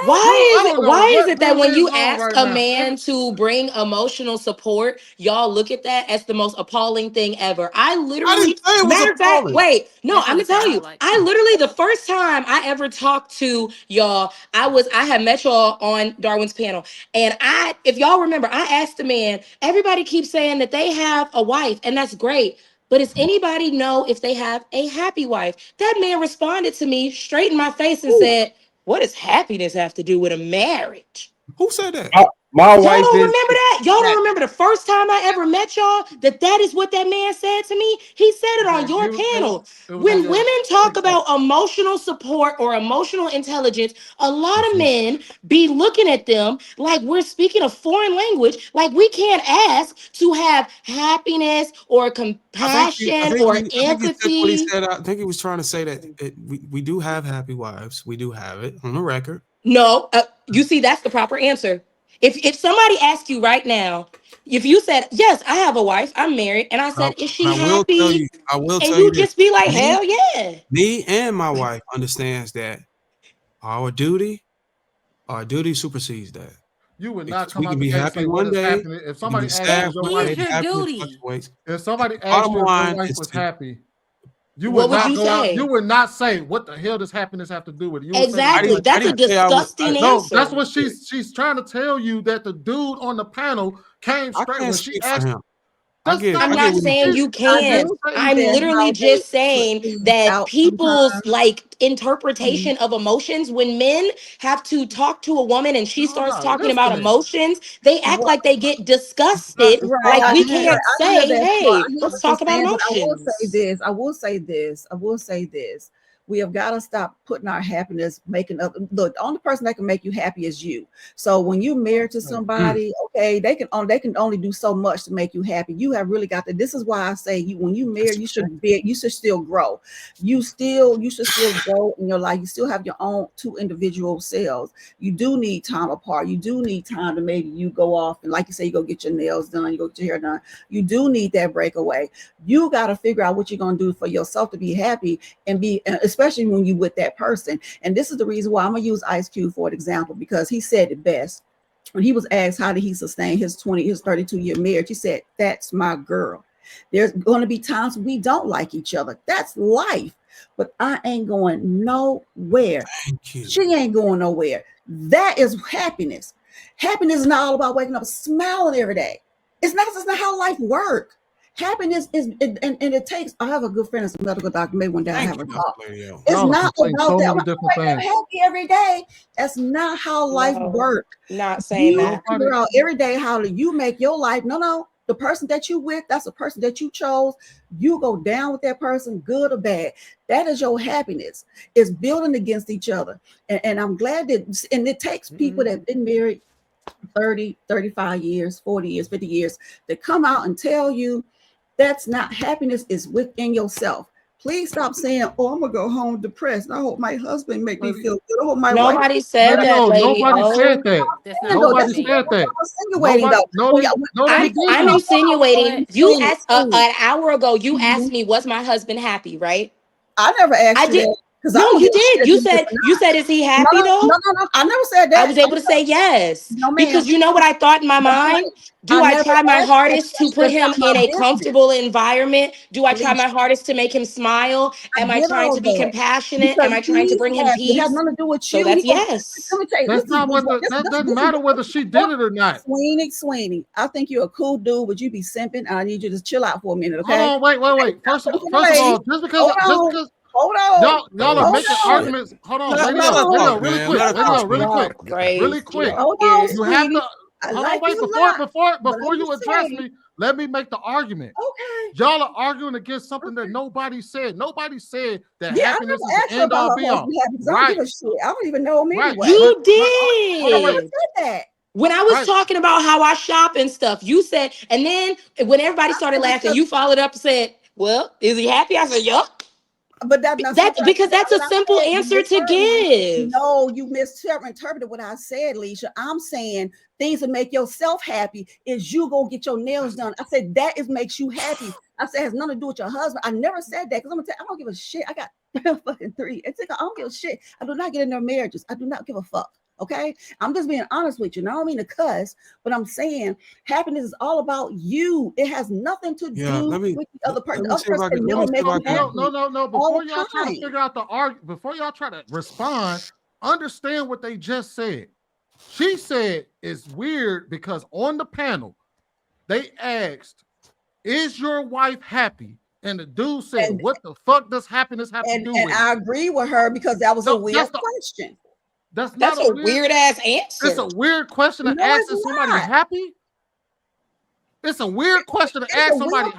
Why is it that when you ask right a now. man to bring emotional support, y'all look at that as the most appalling thing ever? I I literally, didn't say it was matter of fact, appalling. wait, no, That's I'm what gonna it sounded tell you. like. I literally, the first time I ever talked to y'all, I had met y'all on Darwin's panel, and if y'all remember, I asked the man. Everybody keeps saying that they have a wife, and that's great. But does anybody know if they have a happy wife? That man responded to me straight in my face and Who? said, what does happiness have to do with a marriage? Who said that? My Y'all wife don't is remember that? Y'all don't remember the first time I ever met y'all? That is what that man said to me? He said it on your panel. It was on When your. women talk about emotional support or emotional intelligence, a lot of men be looking at them like we're speaking a foreign language, like we can't ask to have happiness or compassion or I think he said what he empathy. said. I think he was trying to say that we do have happy wives. We do have it on the record. No, you see, that's the proper answer. If somebody asked you right now, if you said, yes, I have a wife, I'm married, and I I, said, is but she happy? I will And tell you you this. just be like, Me, hell yeah. me and my wife understands that our duty, our duty supersedes that. You would not Because come we out can the be gate happy saying what one is day, happening. If we can somebody be asked you sad if your What one wife, is day, your happiness duty? fluctuates. if somebody asked Bottom you if your line wife is was to happy, you What would would not you go out. You say? would not say what the hell does happiness have to do with it. You would say the Exactly. exact I That's a didn't say I was disgusting no. That's answer. what she's trying to tell you that the dude on the panel came I straight can't when she speak for asked. him. That's I'm not what get not what he's saying saying. you I can't. do think I'm that literally how they just put saying things that out people's sometimes. like interpretation of emotions, when men have to talk to a woman and she y'all starts not talking about listening. emotions, they act What, like they get disgusted. That's right, Like all I we it hear, can't is. I hear say, that part. I hey, hear let's what you're talk about saying, but I will say emotions. this. I will say this. I will say this. We have got to stop putting our happiness making up. Look, the only person that can make you happy is you. So when you're married to Mm. somebody, okay, they can only do so much to make you happy. You have really got to. This is why I say you when you marry, you should still grow. You should still grow in your life. You still have your own two individual selves. You do need time apart. You do need time to maybe you go off and like you say, you go get your nails done, you go get your hair done. You do need that breakaway. You got to figure out what you're gonna do for yourself to be happy and be, especially when you with that person. And this is the reason why I'm gonna use Ice Cube for an example because he said it best when he was asked how did he sustain his 32-year marriage. He said, "That's my girl. There's going to be times we don't like each other. That's life. But I ain't going nowhere. Thank you. She ain't going nowhere." That is happiness. Happiness is not all about waking up smiling every day. It's not how life works. Happiness is, and it takes. I have a good friend that's a medical doctor. Maybe one day I Thank have a you, Dr. talk. Ladio. It's Y'all are not conflating about so that. many When I different wake up things. happy every day, that's not how life No, works. not saying You that. Nobody. figure out every day how do you make your life. No. The person that you with, that's a person that you chose. You go down with that person, good or bad. That is your happiness. It's building against each other. And I'm glad that, and it takes people that have been married 30, 35 years, 40 years, 50 years to come out and tell you that's not happiness is within yourself. Please stop saying, "Oh, I'm gonna go home depressed. I hope my husband make me Lady, feel good. I hope my wife." Nobody said lady, that, no, lady. nobody said Oh, that. That's not what Though he Nobody that's said. said what that. I'm insinuating Nobody. though. No, When they. y'all, No, they I'm didn't. insinuating. But You Sweeney, asked Sweeney. an hour ago. You Mhm. asked me, "Was my husband happy?" Right? I never asked I you did. that because I No, don't you give a shit did. if you miss or You not. said, "Is he No, happy though?" no. I never said I that. was able to say yes No, ma'am. because you know what I thought in my No, mind? ma'am. Do I I never try my asked that hardest to question. put That's him not in my a business. comfortable environment? Do I try Alicia, my hardest to make him smile? I Am I get trying all to be that compassionate? Am because I trying to he's bring him happy. It has peace? nothing to do with So you. that's He gonna let yes. me tell you. That's not what the. That doesn't matter whether she did it or not. Sweeney. I think you're a cool dude, but you be simping. I need you to chill out for a minute, Hold okay? on, wait. Talking to First of ladies. all, just because, Hold just on. because Hold on. y'all are Oh Hold making on. shit. arguments. Hold on, Hold Let us lady, talk, on. no, really man. quick, Let us lady, talk, no, really man. Y'all quick, really crazy. quick. Y'all Hold on, weird. You have sweetie. to I hold on, like wait you a lot, but before I'm you just address saying. me. Let me make the argument. Okay. Y'all are arguing against something that nobody said. Nobody said that Yeah, I happiness is never the asked her end about all her be all. husband happy because I don't give Right, a shit. I don't even know him right. anyway. You Hold I on, wait. never did. said that. When I was Right. talking about how I shop and stuff, you said, and then when everybody I started said laughing, because, you followed up and said, "Well, is he happy?" I said, "Yup." but that's not see That's because that's a what I simple said. You answer to misheard me. give. No, you misinterpreted what I said, Leisha. I'm saying things that make yourself happy is you go get your nails done. I said that is makes you happy. I said it has nothing to do with your husband. I never said that because I'm gonna tell you, I don't give a shit. I got fucking three. It's like I don't give a shit. I do not get in their marriages. I do not give a fuck. Okay, I'm just being honest with you. And I don't mean to cuss, but I'm saying happiness is all about you. It has nothing to do with the other person. The other person can never make you happy. No. Before y'all try to figure out the argument, before y'all try to respond, understand what they just said. She said it's weird because on the panel, they asked, "Is your wife happy?" And the dude said, "What the fuck does happiness have to do with it?" I agree with her because that was a weird question. That's not a weird ass answer. It's a weird question to ask somebody happy. It's a weird question to ask somebody.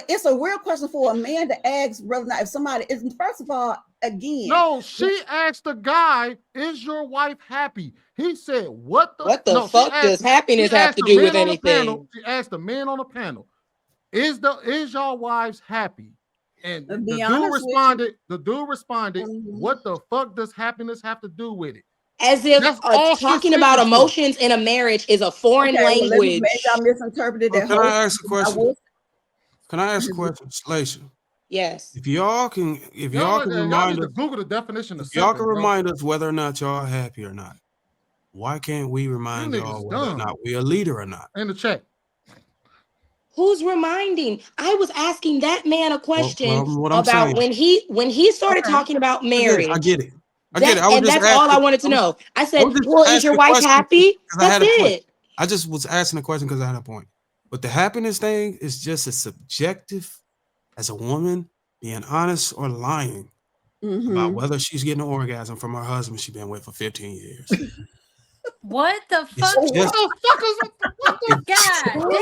It's a weird question for a man to ask whether or not if somebody is. First of all, again, no, she asked the guy, "Is your wife happy?" He said, "What the fuck does happiness have to do with anything?" She asked the men on the panel, "Is your wives happy?" And the dude responded, "What the fuck does happiness have to do with it?" As if talking about emotions in a marriage is a foreign language. Maybe I misinterpreted that. Can I ask a question? Can I ask a question, Slacia? Yes. If y'all can remind us, Google the definition. If y'all can remind us whether or not y'all are happy or not, why can't we remind y'all whether or not we a leader or not? In the chat. Who's reminding? I was asking that man a question about saying, when he started talking about marriage. I get it. And that's all I wanted to know. I said, "Well, is your wife happy?" That's it. I just was asking a question because I had a point. But the happiness thing is just as subjective as a woman being honest or lying about whether she's getting an orgasm from her husband she's been with for 15 years. What the fuck? What the fuck is God damn, where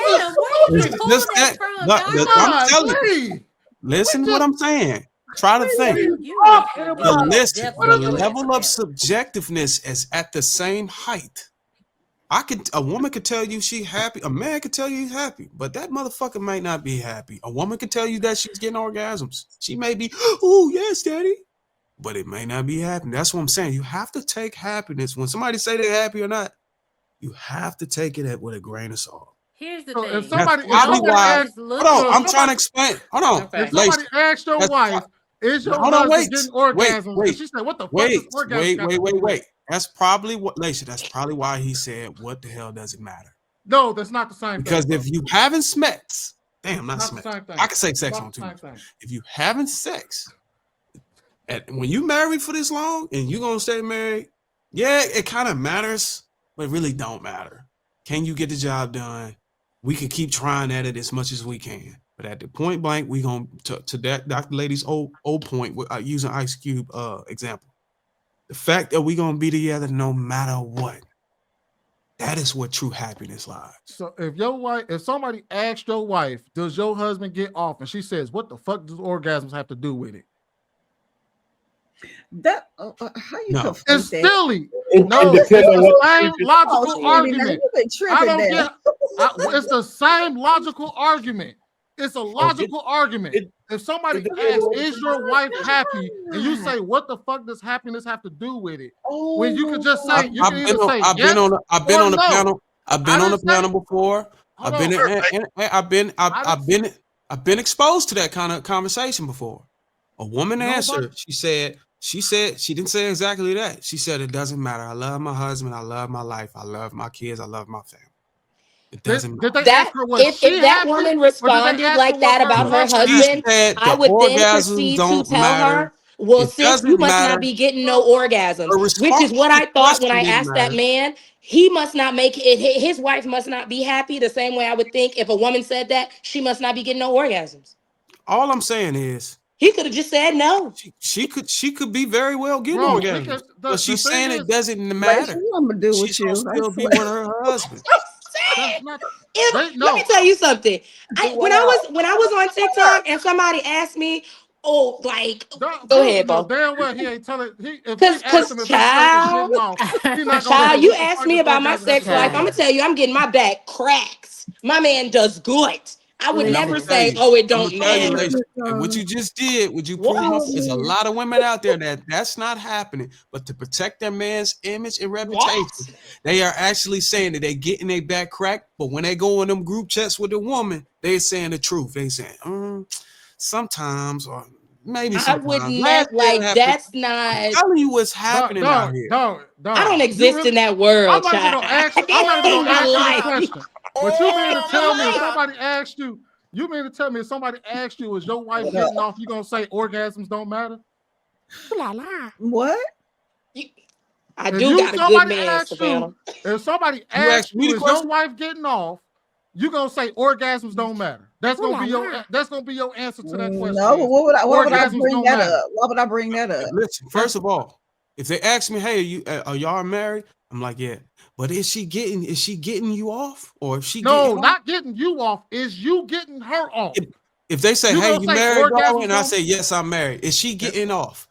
did you pull that from? Listen to what I'm saying. Try to think. The level of subjectiveness is at the same height. A woman could tell you she's happy. A man could tell you he's happy, but that motherfucker might not be happy. A woman could tell you that she's getting orgasms. She may be, "Oh yes, daddy," but it may not be happening. That's what I'm saying. You have to take happiness when somebody say they're happy or not. You have to take it with a grain of salt. Here's the thing. If somebody I'm trying to explain. Hold on. Okay. If somebody asked your wife, "Is your husband getting orgasms?" And she said, "What the fuck is orgasm?" Wait. That's probably what, Lacia, that's probably why he said, "What the hell does it matter?" No, that's not the same because thing. If you haven't sex, not sex. I can say sex on too. If you haven't sex, when you married for this long and you're gonna stay married, yeah, it kind of matters, but it really don't matter. Can you get the job done? We can keep trying at it as much as we can. But at the point blank, we gonna to that Dr. Lady's old point, using Ice Cube example. The fact that we gonna be together no matter what, that is what true happiness lies. So if somebody asked your wife, "Does your husband get off?" and she says, "What the fuck does orgasms have to do with it?" That how you confuse it's that? silly. No, it's the same logical argument. I don't get. It's the same logical argument. It's a logical argument. If somebody asks, "Is your wife happy?" and you say, "What the fuck does happiness have to do with it?" When you could just say, I've been on the panel. I've been on the panel before. I've been exposed to that kind of conversation before. A woman answered. She said she didn't say exactly that. She said, "It doesn't matter. I love my husband. I love my life. I love my kids. I love my family. It doesn't matter." If that woman responded like that about her husband, I would then proceed to tell her, "Well, sis, you must not be getting no orgasms," which is what I thought when I asked that man. He must not make it. His wife must not be happy. The same way I would think if a woman said that, she must not be getting no orgasms. All I'm saying is, he could have just said no. She could be very well getting orgasms, but she's saying it doesn't matter. She's still be with her husband. Let me tell you something. When I was on TikTok and somebody asked me, "Oh, like, go ahead, Bo." Damn well he ain't telling. Because child, you asked me about my sex life. I'm gonna tell you, I'm getting my back cracks. My man does good. I would never say, "Oh, it don't matter." And what you just did, would you prove there's a lot of women out there that's not happening, but to protect their man's image and reputation, they are actually saying that they getting their back cracked. But when they go in them group chats with the woman, they're saying the truth. They saying, sometimes, or maybe I sometimes. would Last never year it like. happened. That's I'm not. telling you what's happening out here. I don't exist in that world, I'm not even child. gonna ask you. I'm not even gonna ask you the question. But you mean to tell me if somebody asked you? You mean to tell me if somebody asked you, is your wife getting off? You gonna say orgasms don't matter? What? I do got a good man, Savannah. If somebody You asks asked me you, the is your question? wife getting off? You gonna say orgasms don't matter? That's gonna be your answer to that question. No, but why would I Orgasms bring don't that matter. up? Why would I bring that up? Listen, first of all, if they ask me, "Hey, are y'all married?" I'm like, "Yeah." But is she getting you off, or if she No, not getting you off. Is you getting her off? If they say, You "Hey, gonna you say married, dog?" orgasms and I don't- say, "Yes, I'm married," is she getting off?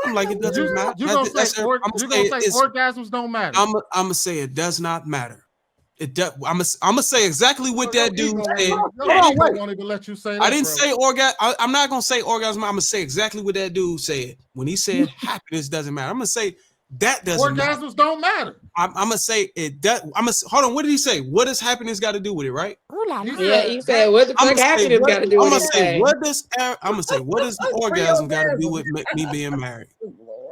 I'm like, it doesn't matter. You gonna say orgasms don't matter? I'm gonna say it does not matter. I'm gonna say exactly what that dude said. Won't even let you say that. I didn't say orgasm. I'm not gonna say orgasm. I'm gonna say exactly what that dude said when he said happiness doesn't matter. I'm gonna say that doesn't matter. Orgasms don't matter. I'm gonna say it does. Hold on. What did he say? What does happiness got to do with it? Right? Yeah, he said, "What the fuck happiness got to do with it?" I'm gonna say what does the orgasm got to do with me being married?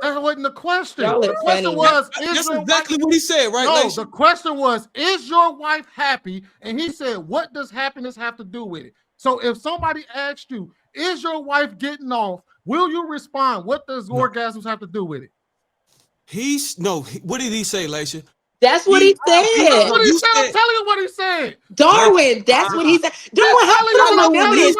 That wasn't the question. Y'all The are question funny. was, That's exactly what he said, right? No, Lacey? the question was, is your wife happy? And he said, what does happiness have to do with it? So if somebody asked you, is your wife getting off? Will you respond? What does orgasms have to do with it? What did he say, Lacey? That's what he said. That's what he said. I'm telling you what he said. Darwin, that's what he said. Darwin, how you don't remember this?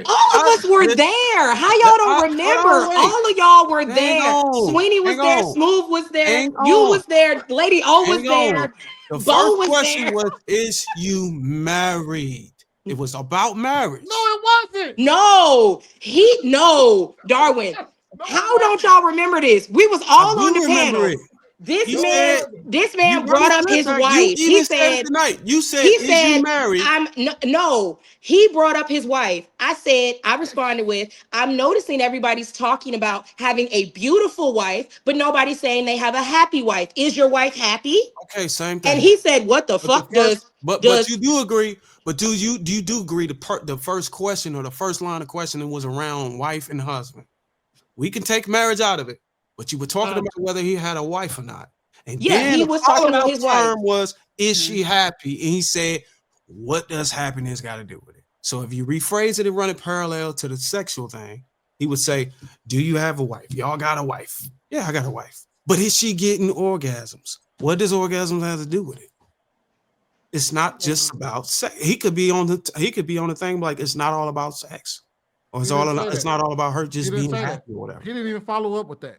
All of us were there. How y'all don't remember? All of y'all were there. Sweeney was there. Smooth was there. You was there. Lady O was there. The Bo first was question there. was, is you married? It was about marriage. No, it wasn't. No, Darwin. How don't y'all remember this? We was all on the panel. This man brought up his wife. He said tonight. You said, is you married? He brought up his wife. I responded with, I'm noticing everybody's talking about having a beautiful wife, but nobody's saying they have a happy wife. Is your wife happy? Okay, same thing. And he said, what the fuck does but you do agree, do you agree the first question or the first line of questioning was around wife and husband? We can take marriage out of it, but you were talking about whether he had a wife or not. And then he was talking about his wife. Was, is she happy? And he said, what does happiness got to do with it? So if you rephrase it and run it parallel to the sexual thing, he would say, do you have a wife? Y'all got a wife? Yeah, I got a wife. But is she getting orgasms? What does orgasms have to do with it? It's not just about sex. He could be on the thing like it's not all about sex. Or it's not all about her just being happy or whatever. He didn't even follow up with that.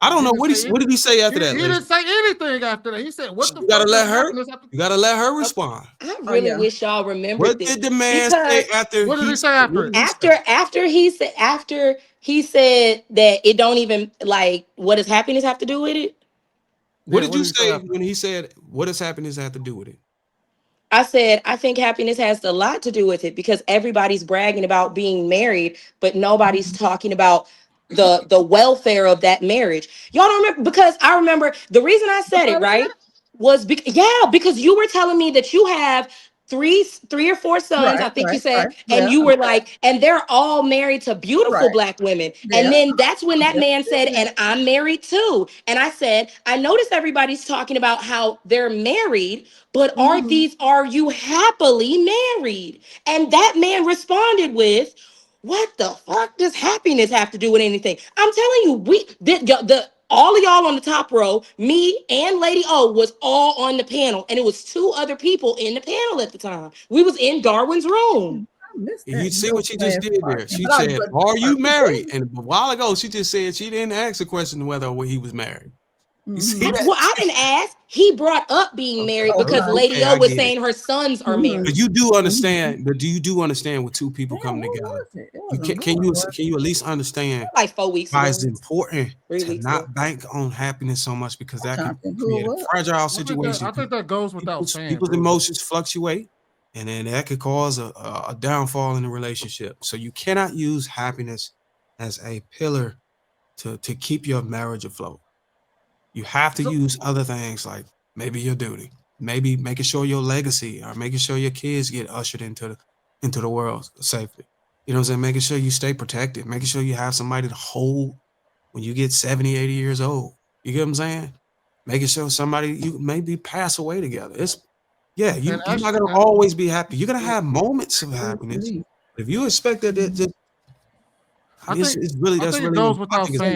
I don't know what did he say after that? He didn't say anything after that. He said, "What the fuck?" You gotta let her respond. I really wish y'all remembered what this. What did the man say after? What did he say after? After he said that it don't even like. What does happiness have to do with it? What did you say when he said, "What does happiness have to do with it"? I said, I think happiness has a lot to do with it because everybody's bragging about being married, but nobody's talking about the welfare of that marriage. Y'all don't remember? Because I remember the reason I said it, right, was because you were telling me that you have three or four sons, I think you said, and you were like, and they're all married to beautiful black women. And then that's when that man said, and I'm married too. And I said, I noticed everybody's talking about how they're married, but are you happily married? And that man responded with, what the fuck does happiness have to do with anything? I'm telling you, all of y'all on the top row, me and Lady O was all on the panel, and it was two other people in the panel at the time. We was in Darwin's room. You see what she just did there? She said, "Are you married?" And a while ago, she just said she didn't ask the question whether he was married. You see that? Well, I didn't ask. He brought up being married because Lady O was saying her sons are married. But you do understand. But you do understand when two people come together? Can you at least understand like 4 weeks why ago. it's important to not bank on happiness so much, because that can create a fragile situation. I think that goes without saying. People's emotions fluctuate, and then that could cause a downfall in the relationship. So you cannot use happiness as a pillar to keep your marriage afloat. You have to use other things like maybe your duty, maybe making sure your legacy, or making sure your kids get ushered into the world safely. You know what I'm saying? Making sure you stay protected, making sure you have somebody to hold when you get 70, 80 years old. You get what I'm saying? Making sure somebody, you maybe pass away together. You're not gonna always be happy. You're gonna have moments of happiness. If you expect that, I think it goes without saying.